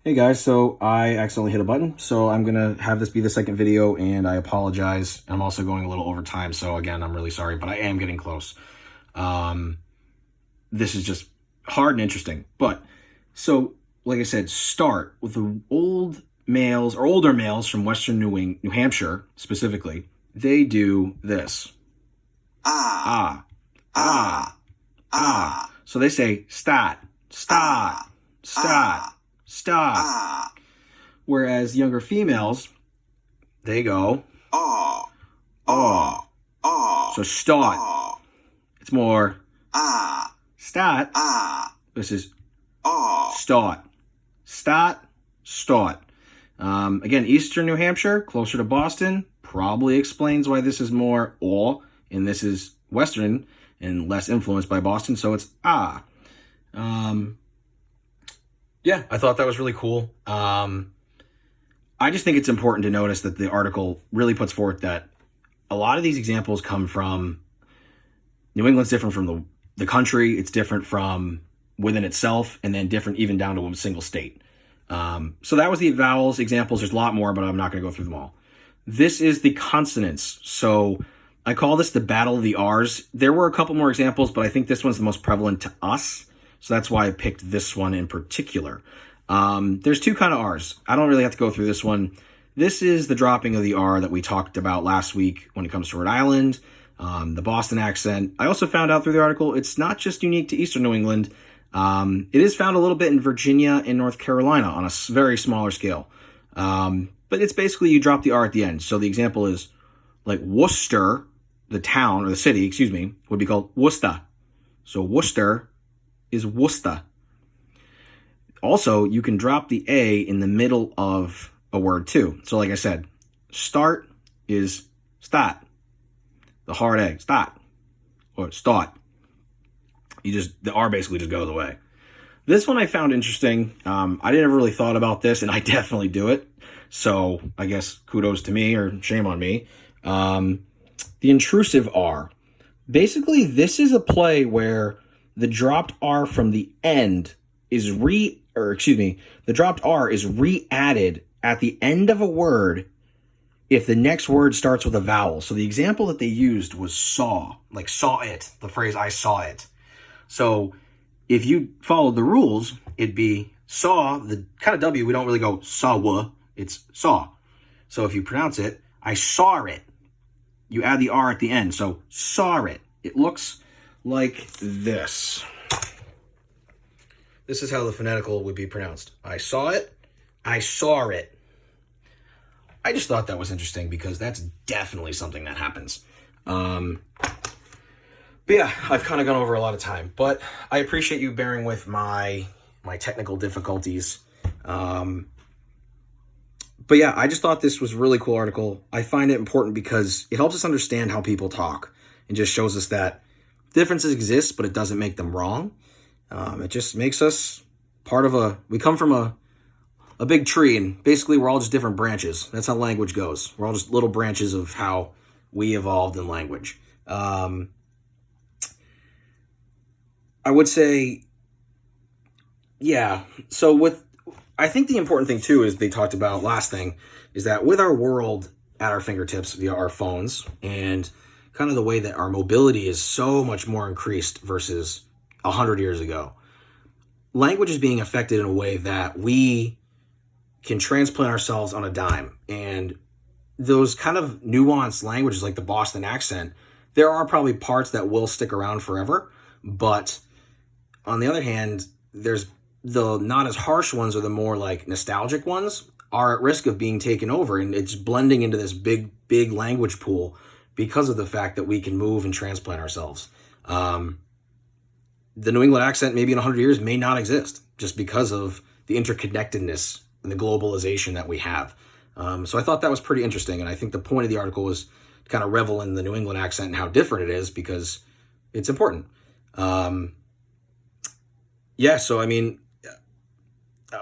Hey guys, so I accidentally hit a button, so I'm gonna have this be the second video, and I apologize. I'm also going a little over time, so again, I'm really sorry, but I am getting close. Um, this is just hard and interesting. But, so, like I said, start with the old males, or older males from Western New Hampshire, specifically. They do this. Ah, ah, ah. So they say, stat, stat, stat, stat. Whereas younger females, they go, oh, oh, oh. So start. It's more stat. This is start. Start, start. Again, Eastern New Hampshire, closer to Boston, probably explains why this is more or, and this is Western and less influenced by Boston, so it's ah. Yeah, I thought that was really cool. I just think it's important to notice that the article really puts forth that a lot of these examples come from New England's different from the country. It's different from within itself, and then different even down to a single state. So that was the vowels examples. There's a lot more, but I'm not going to go through them all. This is the consonants. So I call this the battle of the R's. There were a couple more examples, but I think this one's the most prevalent to us. So that's why I picked this one in particular. There's two kind of R's. I don't really have to go through this one. This is the dropping of the R that we talked about last week when it comes to Rhode Island, the Boston accent. I also found out through the article it's not just unique to Eastern New England. It is found a little bit in Virginia and North Carolina on a very smaller scale. But it's basically you drop the R at the end. So the example is like Worcester, the town or the city, would be called Worcester. So Worcester is Worcester. Also, you can drop the A in the middle of a word too. So like I said, start is stat. The hard A, stat. Or start. The R basically just goes away. This one I found interesting. I never really thought about this, and I definitely do it. So I guess kudos to me, or shame on me. The intrusive R. Basically, this is a play where the dropped R from the end is the dropped R is re-added at the end of a word if the next word starts with a vowel. So the example that they used was saw, like saw it, the phrase I saw it. So if you followed the rules, it'd be saw, the kind of W, we don't really go saw, it's saw. So if you pronounce it, I saw it, you add the R at the end. So saw it. It looks like this. This is how the phonetical would be pronounced. I saw it. I saw it. I just thought that was interesting because that's definitely something that happens. But yeah, I've kind of gone over a lot of time, but I appreciate you bearing with my technical difficulties. But yeah, I just thought this was a really cool article. I find it important because it helps us understand how people talk and just shows us that differences exist, but it doesn't make them wrong. It just makes us we come from a big tree, and basically we're all just different branches. That's how language goes. We're all just little branches of how we evolved in language. I would say, yeah. So I think the important thing too is they talked about last thing is that with our world at our fingertips via our phones and kind of the way that our mobility is so much more increased versus 100 years ago, language is being affected in a way that we can transplant ourselves on a dime. And those kind of nuanced languages like the Boston accent, there are probably parts that will stick around forever. But on the other hand, there's the not as harsh ones, or the more like nostalgic ones, are at risk of being taken over. And it's blending into this big language pool because of the fact that we can move and transplant ourselves. The New England accent maybe in 100 years may not exist just because of the interconnectedness and the globalization that we have. So I thought that was pretty interesting. And I think the point of the article was to kind of revel in the New England accent and how different it is because it's important. Yeah, so I mean,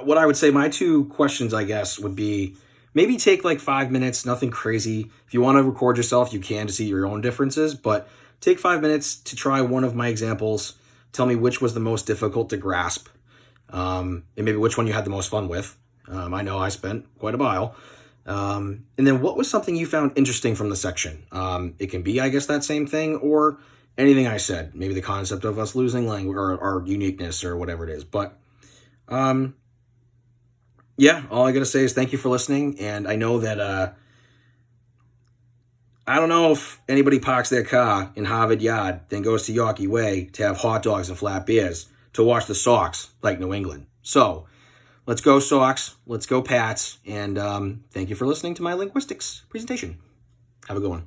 what I would say, my two questions, I guess, would be maybe take like 5 minutes, nothing crazy. If you want to record yourself, you can to see your own differences, but take 5 minutes to try one of my examples. Tell me which was the most difficult to grasp, and maybe which one you had the most fun with. I know I spent quite a while. And then what was something you found interesting from the section? It can be, I guess, that same thing or anything I said. Maybe the concept of us losing language or our uniqueness or whatever it is. But yeah, all I got to say is thank you for listening. And I know that I don't know if anybody parks their car in Harvard Yard, then goes to Yorkie Way to have hot dogs and flat beers to watch the Sox like New England. So let's go Sox, let's go Pats, and thank you for listening to my linguistics presentation. Have a good one.